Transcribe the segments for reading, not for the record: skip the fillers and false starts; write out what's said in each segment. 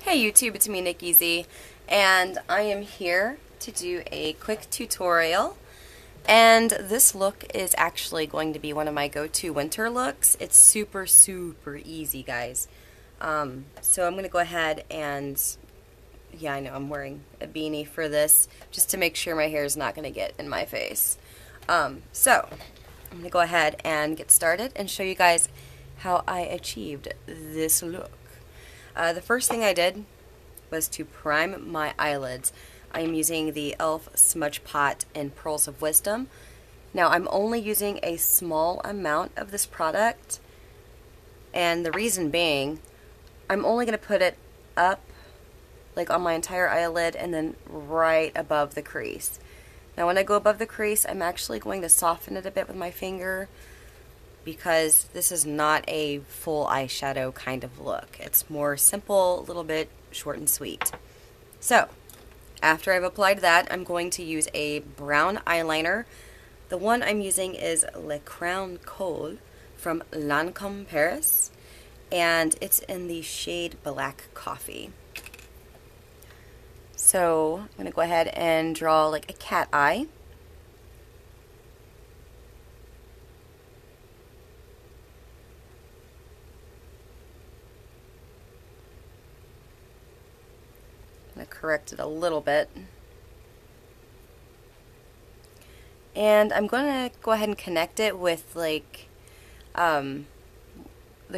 Hey YouTube, it's me Nikki Z, and I am here to do a quick tutorial. And this look is actually going to be one of my go-to winter looks. It's super easy, guys. So I'm going to go ahead and, yeah, I know I'm wearing a beanie for this just to make sure my hair is not going to get in my face. So I'm going to go ahead and get started and show you guys how I achieved this look. The first thing I did was to prime my eyelids. I am using the e.l.f. Smudge Pot in Pearls of Wisdom. Now I'm only using a small amount of this product, and the reason being, I'm only going to put it up like on my entire eyelid and then right above the crease. Now when I go above the crease, I'm actually going to soften it a bit with my finger, because this is not a full eyeshadow kind of look. It's more simple, a little bit short and sweet. So, after I've applied that, I'm going to use a brown eyeliner. The one I'm using is Khol from Lancome, Paris, and it's in the shade Black Coffee. So, I'm going to go ahead and draw like a cat eye. I'm going to correct it a little bit. And I'm going to go ahead and connect it with like the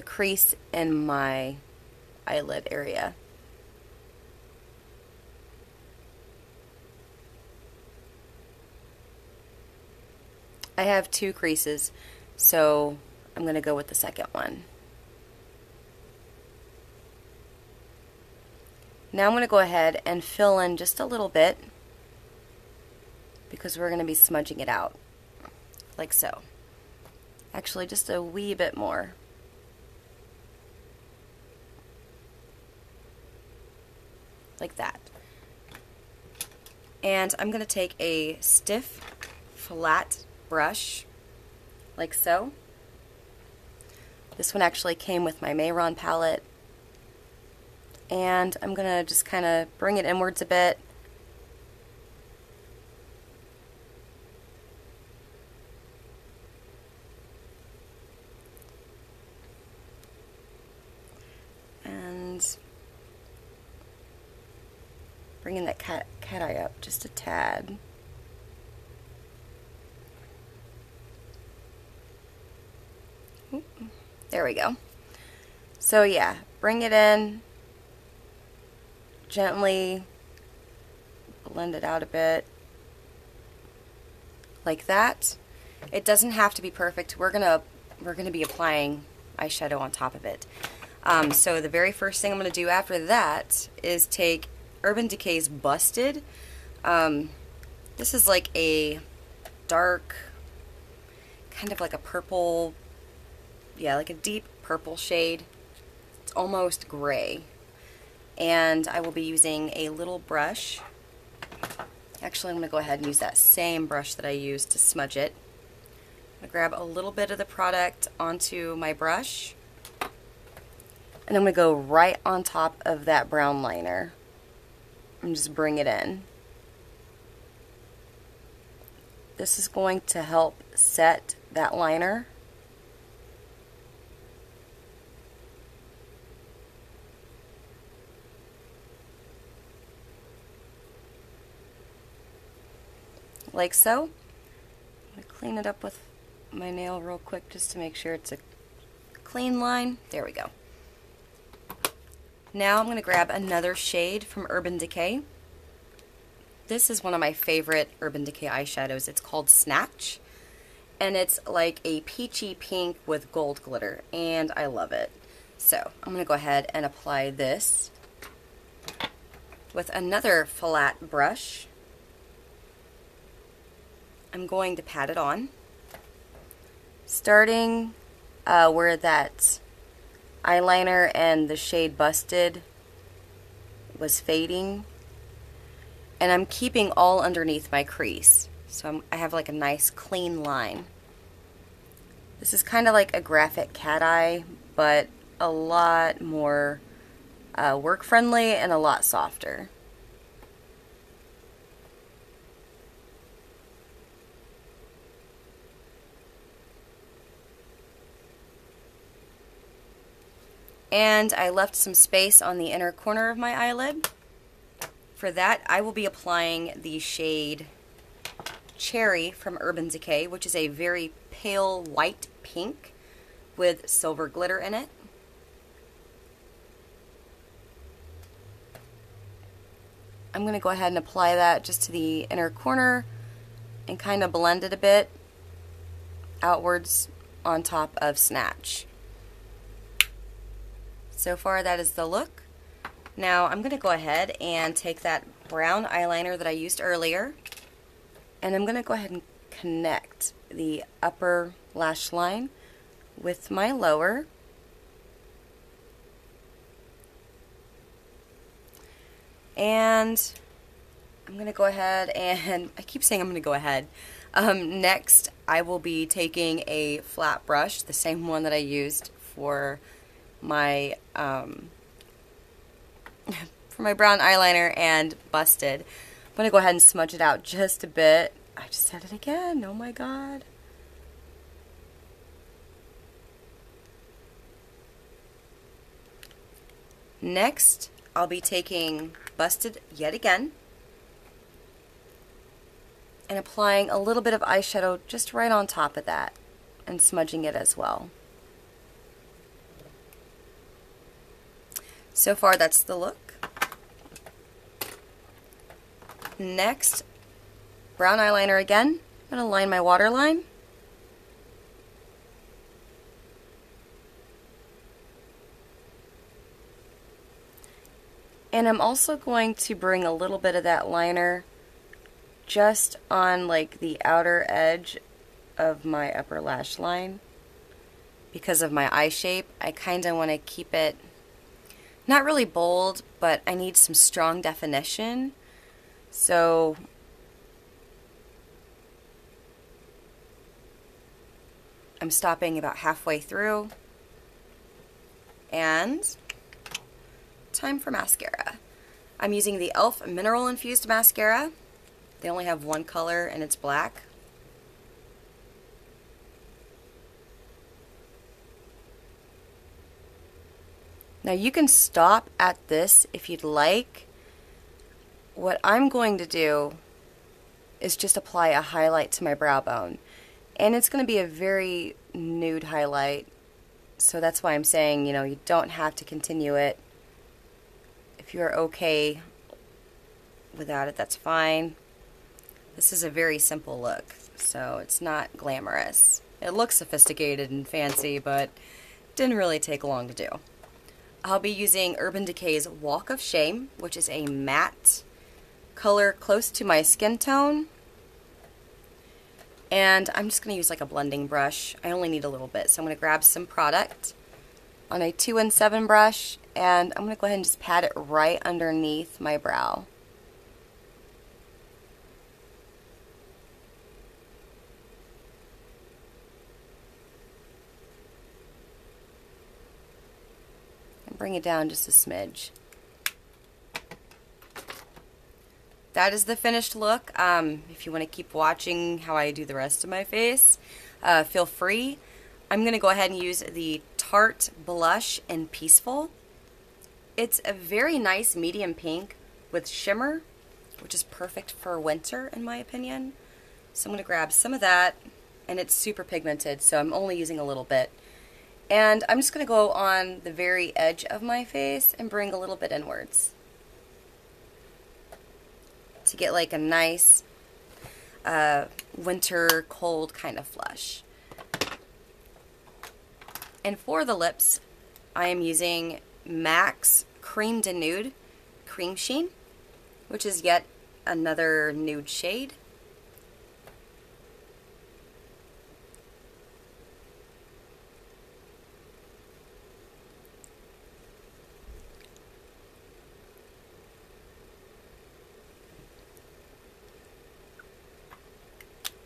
crease in my eyelid area. I have two creases, so I'm going to go with the second one. Now I'm going to go ahead and fill in just a little bit, because we're going to be smudging it out, like so. Actually, just a wee bit more. Like that. And I'm going to take a stiff, flat brush, like so. This one actually came with my Mayron palette. And I'm going to just kind of bring it inwards a bit. And bringing that cat eye up just a tad. There we go. So yeah, bring it in. Gently blend it out a bit, like that. It doesn't have to be perfect. We're gonna be applying eyeshadow on top of it. So the very first thing I'm gonna do after that is take Urban Decay's Busted. This is like a dark, kind of like a purple, yeah, like a deep purple shade. It's almost gray. And I will be using a little brush. Actually, I'm going to go ahead and use that same brush that I used to smudge it. I'm going to grab a little bit of the product onto my brush, and I'm going to go right on top of that brown liner and just bring it in. This is going to help set that liner. Like so. I'm going to clean it up with my nail real quick just to make sure it's a clean line. There we go. Now I'm going to grab another shade from Urban Decay. This is one of my favorite Urban Decay eyeshadows. It's called Snatch, and it's like a peachy pink with gold glitter, and I love it. So I'm going to go ahead and apply this with another flat brush. I'm going to pat it on, starting where that eyeliner and the shade Busted was fading, and I'm keeping all underneath my crease, so I have like a nice clean line. This is kind of like a graphic cat eye, but a lot more work friendly and a lot softer. And I left some space on the inner corner of my eyelid. For that, I will be applying the shade Cherry from Urban Decay, which is a very pale white pink with silver glitter in it. I'm going to go ahead and apply that just to the inner corner and kind of blend it a bit outwards on top of Snatch. So far that is the look. Now I'm going to go ahead and take that brown eyeliner that I used earlier, and I'm going to go ahead and connect the upper lash line with my lower. And I'm going to go ahead and, I keep saying I'm going to go ahead. Next, I will be taking a flat brush, the same one that I used for my brown eyeliner and Busted. I'm going to go ahead and smudge it out just a bit. I just said it again. Oh my god. Next, I'll be taking Busted yet again and applying a little bit of eyeshadow just right on top of that and smudging it as well. So far that's the look. Next, brown eyeliner again. I'm going to line my waterline. And I'm also going to bring a little bit of that liner just on like the outer edge of my upper lash line. Because of my eye shape, I kind of want to keep it not really bold, but I need some strong definition. So I'm stopping about halfway through, and time for mascara. I'm using the e.l.f. Mineral Infused Mascara. They only have one color and it's black. Now you can stop at this if you'd like. What I'm going to do is just apply a highlight to my brow bone. And it's going to be a very nude highlight. So that's why I'm saying, you know, you don't have to continue it. If you're okay without it, that's fine. This is a very simple look, so it's not glamorous. It looks sophisticated and fancy, but didn't really take long to do. I'll be using Urban Decay's Walk of Shame, which is a matte color close to my skin tone. And I'm just going to use like a blending brush. I only need a little bit, so I'm going to grab some product on a 2-in-7 brush, and I'm going to go ahead and just pat it right underneath my brow. And bring it down just a smidge. That is the finished look. If you want to keep watching how I do the rest of my face, feel free. I'm going to go ahead and use the Tarte blush in Peaceful. It's a very nice medium pink with shimmer, which is perfect for winter in my opinion. So I'm going to grab some of that, and it's super pigmented, so I'm only using a little bit. And I'm just going to go on the very edge of my face and bring a little bit inwards to get like a nice winter cold kind of flush. And for the lips, I am using MAC's Creme de Nude Cream Sheen, which is yet another nude shade.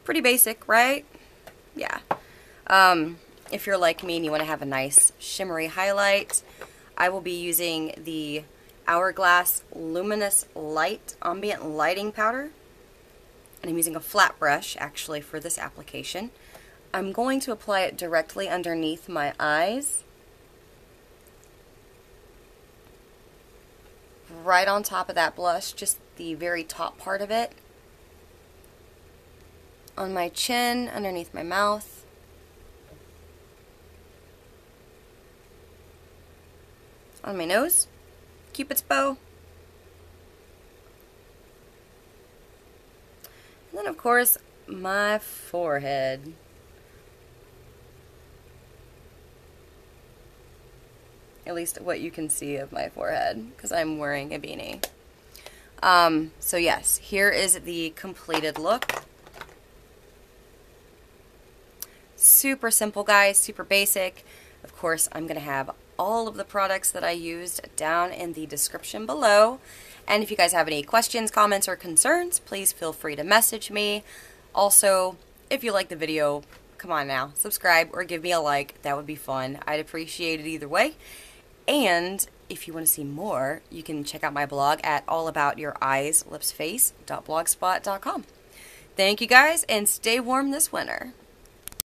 Pretty basic, right? Yeah. If you're like me and you want to have a nice shimmery highlight, I will be using the Hourglass Luminous Light Ambient Lighting Powder. And I'm using a flat brush, actually, for this application. I'm going to apply it directly underneath my eyes. Right on top of that blush, just the very top part of it. On my chin, underneath my mouth. On my nose, Cupid's bow. And then, of course, my forehead. At least what you can see of my forehead, because I'm wearing a beanie. So yes, here is the completed look. Super simple, guys, super basic. Of course, I'm going to have all of the products that I used down in the description below. And if you guys have any questions, comments, or concerns, please feel free to message me. Also, if you like the video, come on now, subscribe or give me a like. That would be fun. I'd appreciate it either way. And if you want to see more, you can check out my blog at allaboutyoureyes.lipsface.blogspot.com. Thank you guys, and stay warm this winter.